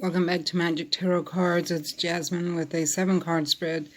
Welcome back to Magic Tarot Cards. It's Jasmine with a 7-card spread.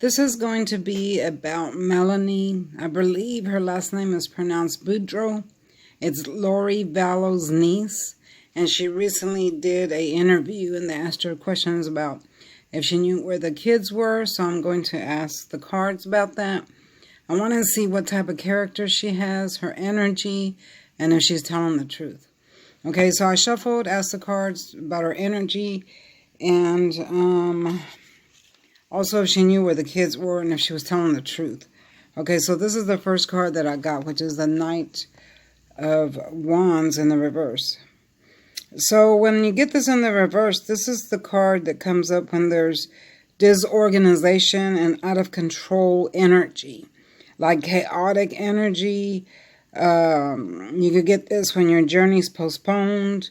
This is going to be about Melanie. I believe her last name is pronounced Boudroaux. It's Lori Vallow's niece. And she recently did an interview and they asked her questions about if she knew where the kids were. So I'm going to ask the cards about that. I want to see what type of character she has, her energy, and if she's telling the truth. Okay, so I shuffled, asked the cards about her energy, and also if she knew where the kids were and if she was telling the truth. Okay, so this is the first card that I got, which is the Knight of Wands in the reverse. So when you get this in the reverse, this is the card that comes up when there's disorganization and out of control energy, like chaotic energy. You could get this when your journey's postponed,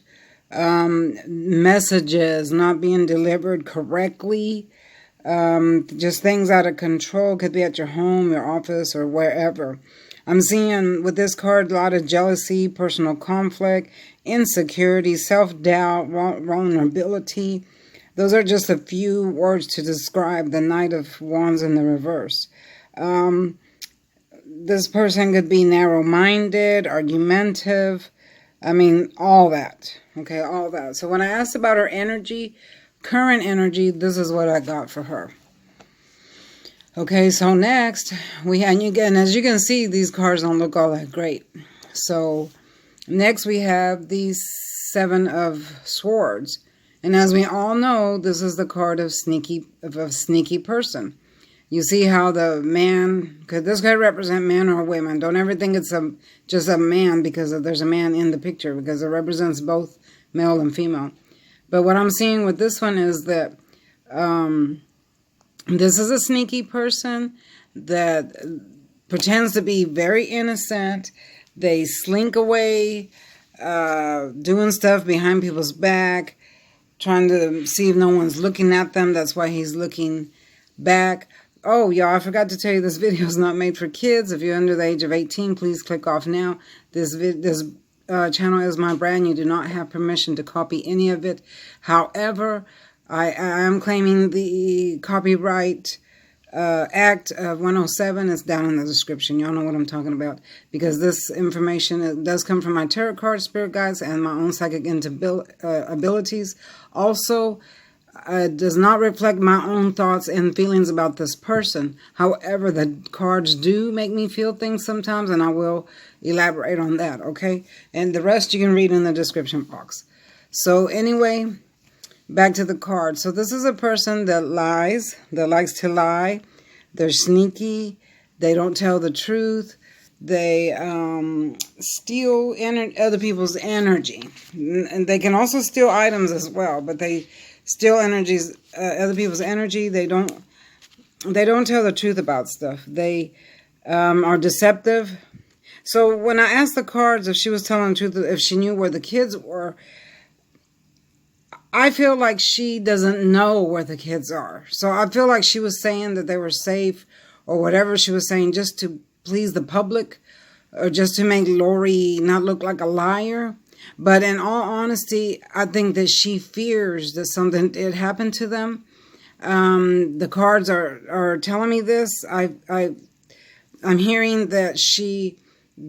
messages not being delivered correctly, just things out of control. Could be at your home, your office, or wherever. I'm seeing with this card a lot of jealousy, personal conflict, insecurity, self-doubt, vulnerability. Those are just a few words to describe the Knight of Wands in the reverse. This person could be narrow-minded, argumentative. I mean, all that. Okay, all that. So when I asked about her energy, current energy, this is what I got for her. Okay, so next, and again, as you can see, these cards don't look all that great. So next we have the 7 of Swords. And as we all know, this is the card of a sneaky person. You see how the man, because this could represent man or women. Don't ever think it's just a man because there's a man in the picture, because it represents both male and female. But what I'm seeing with this one is that this is a sneaky person that pretends to be very innocent. They slink away, doing stuff behind people's back, trying to see if no one's looking at them. That's why he's looking back. Oh, y'all, I forgot to tell you this video is not made for kids. If you're under the age of 18, please click off now. This channel is my brand. You do not have permission to copy any of it. However, I am claiming the Copyright Act of 107 is down in the description. Y'all know what I'm talking about, because this information, it does come from my tarot card spirit guides and my own psychic abilities. Also, does not reflect my own thoughts and feelings about this person. However, the cards do make me feel things sometimes, and I will elaborate on that, okay? And the rest you can read in the description box. So anyway, back to the card. So this is a person that lies, that likes to lie. They're sneaky. They don't tell the truth. They steal other people's energy. And they can also steal items as well, but they steal other people's energy. They don't tell the truth about stuff. They are deceptive. So when I asked the cards if she was telling the truth, if she knew where the kids were, I feel like she doesn't know where the kids are. So I feel like she was saying that they were safe or whatever she was saying just to please the public or just to make Lori not look like a liar. But in all honesty, I think that she fears that something did happen to them. The cards are telling me this. I'm hearing that she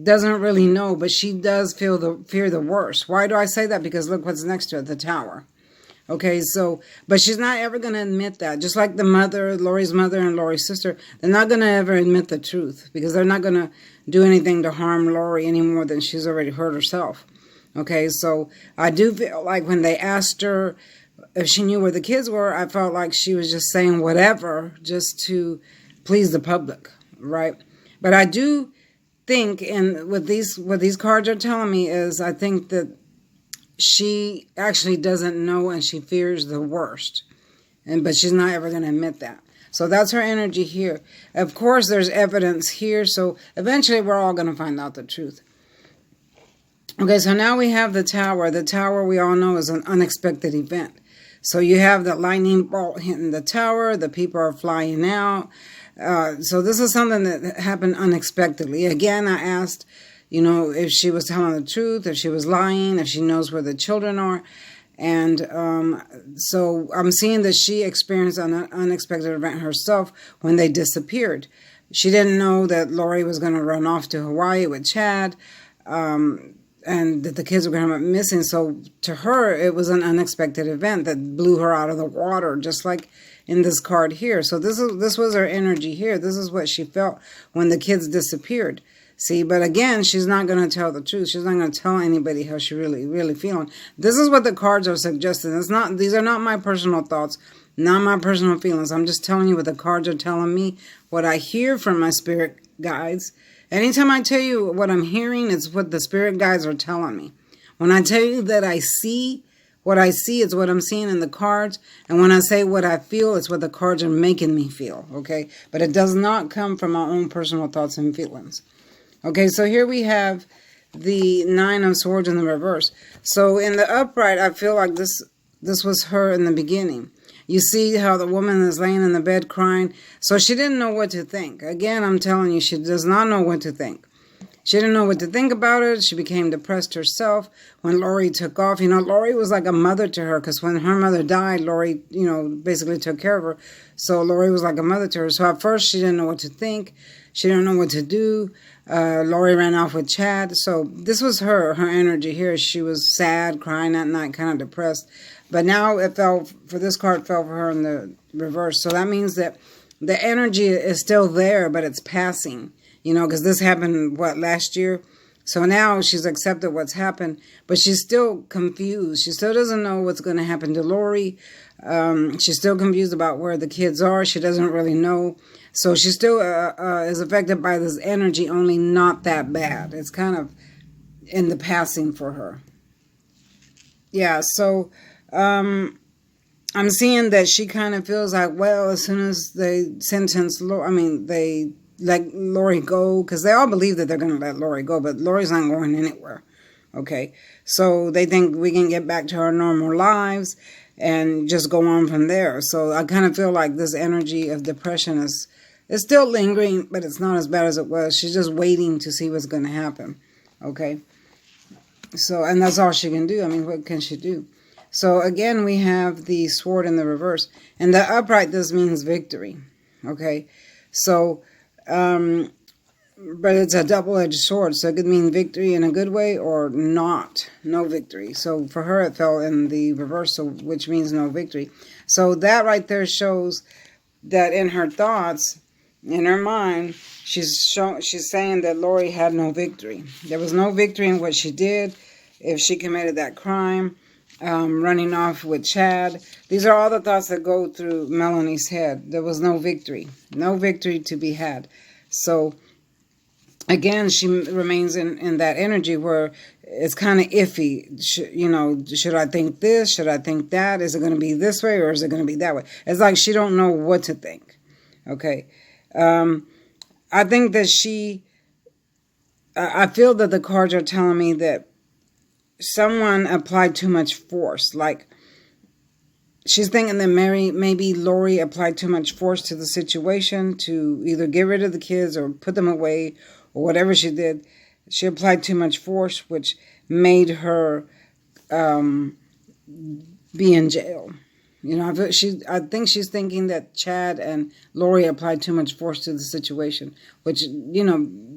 doesn't really know, but she does fear the worst. Why do I say that? Because look what's next to it, the Tower. Okay, so, but she's not ever going to admit that. Just like the mother, Lori's mother and Lori's sister, they're not going to ever admit the truth because they're not going to do anything to harm Lori any more than she's already hurt herself. Okay, so I do feel like when they asked her if she knew where the kids were, I felt like she was just saying whatever just to please the public, right? But I do think, and what these cards are telling me is, I think that she actually doesn't know and she fears the worst, but she's not ever going to admit that. So that's her energy here. Of course, there's evidence here, so eventually we're all going to find out the truth. Okay, so now we have the Tower. The Tower, we all know, is an unexpected event. So you have the lightning bolt hitting the Tower. The people are flying out. So this is something that happened unexpectedly. Again, I asked, if she was telling the truth, if she was lying, if she knows where the children are. And so I'm seeing that she experienced an unexpected event herself when they disappeared. She didn't know that Lori was going to run off to Hawaii with Chad, and that the kids were going to be missing. So to her, it was an unexpected event that blew her out of the water, just like in this card here. So this was her energy here. This is what she felt when the kids disappeared. See, but again, she's not going to tell the truth. She's not going to tell anybody how she really feeling. This is what the cards are suggesting. These are not my personal thoughts, not my personal feelings. I'm just telling you what the cards are telling me, what I hear from my spirit guides. Anytime I tell you what I'm hearing, it's what the spirit guides are telling me. When I tell you that I see what I see, it's what I'm seeing in the cards. And when I say what I feel, it's what the cards are making me feel, okay? But it does not come from my own personal thoughts and feelings. Okay, so here we have the Nine of Swords in the reverse. So in the upright, I feel like this was her in the beginning. You see how the woman is laying in the bed crying. So she didn't know what to think. Again, I'm telling you, she does not know what to think. She didn't know what to think about it. She became depressed herself when Lori took off. You know, Lori was like a mother to her because when her mother died, Lori, you know, basically took care of her. So Lori was like a mother to her. So at first she didn't know what to think. She didn't know what to do. Lori ran off with Chad. So this was her energy here. She was sad, crying that night, kind of depressed. But now it fell, for this card fell for her in the reverse. So that means that the energy is still there, but it's passing. You know, because this happened, last year? So now she's accepted what's happened, but she's still confused. She still doesn't know what's going to happen to Lori. She's still confused about where the kids are. She doesn't really know. So she still is affected by this energy, only not that bad. It's kind of in the passing for her. Yeah, so I'm seeing that she kind of feels like, well, as soon as they sentence they let Lori go, because they all believe that they're going to let Lori go, but Lori's not going anywhere. Okay, so they think we can get back to our normal lives and just go on from there. So I kind of feel like this energy of depression is still lingering, but it's not as bad as it was. She's just waiting to see what's going to happen. Okay, so, and that's all she can do. I mean, what can she do? So again, we have the sword in the reverse, and the upright, this means victory. Okay, so but it's a double-edged sword, so it could mean victory in a good way or not, no victory. So for her, it fell in the reversal, which means no victory. So that right there shows that in her thoughts, in her mind, she's saying that Lori had no victory. There was no victory in what she did. If she committed that crime, running off with Chad. These are all the thoughts that go through Melanie's head. There was no victory to be had. So again, she remains in that energy where it's kind of iffy. Should I think this? Should I think that? Is it going to be this way or is it going to be that way? It's like she don't know what to think. Okay. I think that I feel that the cards are telling me that someone applied too much force. Like, she's thinking that maybe Lori applied too much force to the situation to either get rid of the kids or put them away or whatever she did. She applied too much force, which made her be in jail. You know, I think she's thinking that Chad and Lori applied too much force to the situation, which,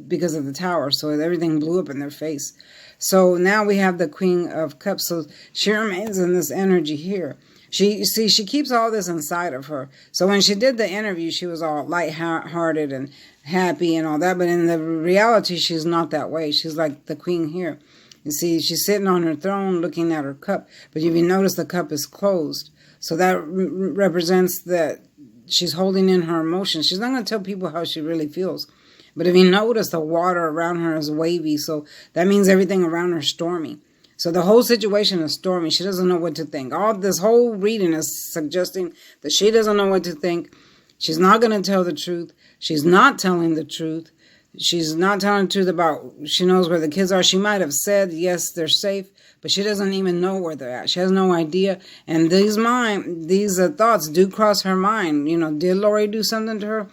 because of the tower. So everything blew up in their face. So now we have the Queen of Cups. So she remains in this energy here. She keeps all this inside of her. So when she did the interview, she was all lighthearted and happy and all that. But in the reality, she's not that way. She's like the queen here. You see, she's sitting on her throne looking at her cup. But if you notice, the cup is closed. So that represents that she's holding in her emotions. She's not going to tell people how she really feels. But if you notice, the water around her is wavy. So that means everything around her is stormy. So the whole situation is stormy. She doesn't know what to think. All this whole reading is suggesting that she doesn't know what to think. She's not going to tell the truth. She's not telling the truth. She's not telling the truth about, she knows where the kids are. She might have said, yes, they're safe, but she doesn't even know where they're at. She has no idea. And these thoughts do cross her mind. Did Lori do something to her,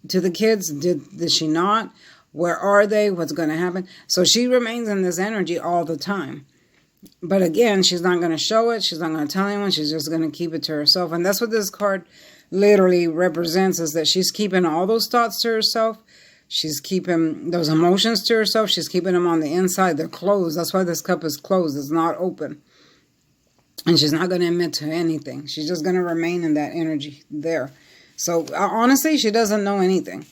to the kids? Did she not? Where are they? What's going to happen? So she remains in this energy all the time. But again, she's not going to show it. She's not going to tell anyone. She's just going to keep it to herself. And that's what this card literally represents, is that she's keeping all those thoughts to herself. She's keeping those emotions to herself. She's keeping them on the inside. They're closed. That's why this cup is closed. It's not open. And she's not going to admit to anything. She's just going to remain in that energy there. So honestly, she doesn't know anything.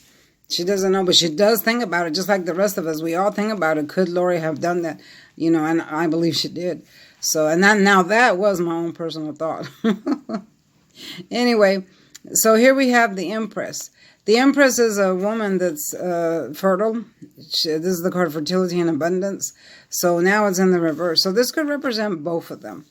She doesn't know, but she does think about it, just like the rest of us. We all think about it. Could Lori have done that? You know, and I believe she did. So, and that was my own personal thought. Anyway, so here we have the Empress. The Empress is a woman that's fertile. This is the card fertility and abundance. So now it's in the reverse. So this could represent both of them,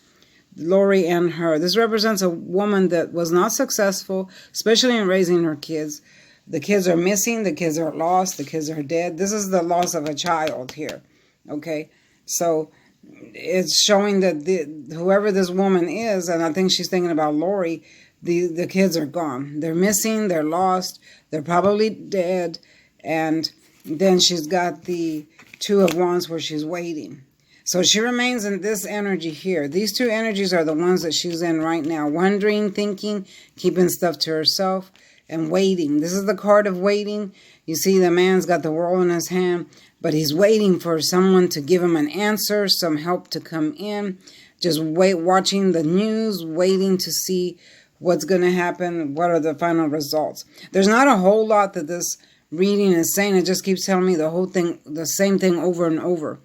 Lori and her. This represents a woman that was not successful, especially in raising her kids. The kids are missing. The kids are lost. The kids are dead. This is the loss of a child here. Okay. So it's showing that whoever this woman is, and I think she's thinking about Lori, the kids are gone. They're missing. They're lost. They're probably dead. And then she's got the Two of Wands where she's waiting. So she remains in this energy here. These two energies are the ones that she's in right now. Wondering, thinking, keeping stuff to herself, and waiting. This is the card of waiting. You see the man's got the world in his hand, but he's waiting for someone to give him an answer, some help to come in. Just watching the news, waiting to see what's going to happen, what are the final results. There's not a whole lot that this reading is saying. It just keeps telling me the whole thing, the same thing over and over.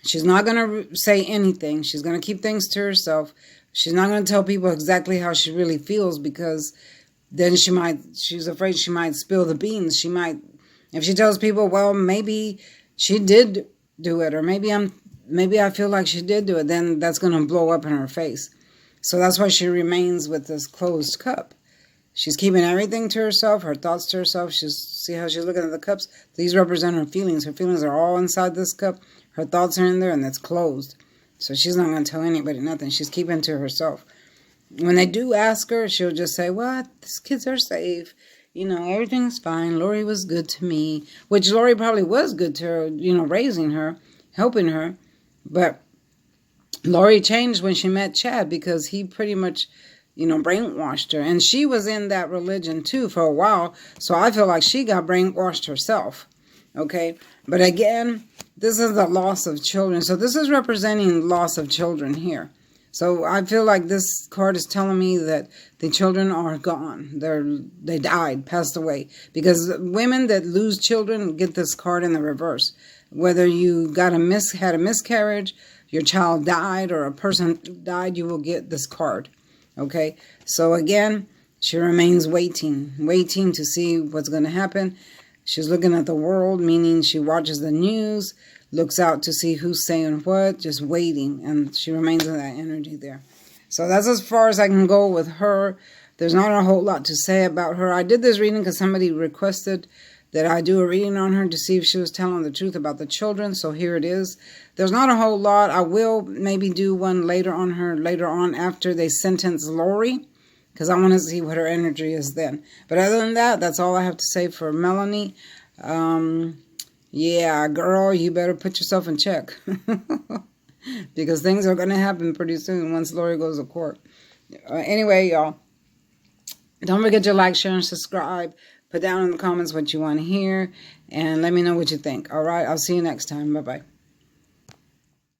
She's not going to say anything. She's going to keep things to herself. She's not going to tell people exactly how she really feels, because then she's afraid she might spill the beans. She might, if she tells people, well, maybe she did do it, or maybe I feel like she did do it, then that's going to blow up in her face. So that's why she remains with this closed cup. She's keeping everything to herself, her thoughts to herself. See how she's looking at the cups? These represent her feelings. Her feelings are all inside this cup. Her thoughts are in there, and it's closed. So she's not going to tell anybody nothing. She's keeping to herself. When they do ask her, she'll just say, well, these kids are safe. You know, everything's fine. Lori was good to me. Which Lori probably was good to her, you know, raising her, helping her. But Lori changed when she met Chad, because he pretty much, you know, brainwashed her. And she was in that religion too for a while. So I feel like she got brainwashed herself. Okay. But again, this is the loss of children. So this is representing loss of children here. So I feel like this card is telling me that the children are gone. They died, passed away. Because women that lose children get this card in the reverse. Whether you had a miscarriage, your child died, or a person died, you will get this card. Okay? So again, she remains waiting to see what's going to happen. She's looking at the world, meaning she watches the news, looks out to see who's saying what, just waiting, and she remains in that energy there. So that's as far as I can go with her. There's not a whole lot to say about her. I did this reading because somebody requested that I do a reading on her to see if she was telling the truth about the children, so here it is. There's not a whole lot. I will maybe do one later on after they sentence Lori, because I want to see what her energy is then. But other than that, that's all I have to say for Melanie. Yeah, girl, you better put yourself in check. Because things are going to happen pretty soon once Lori goes to court. Anyway, y'all, don't forget to like, share, and subscribe. Put down in the comments what you want to hear. And let me know what you think. All right, I'll see you next time. Bye-bye.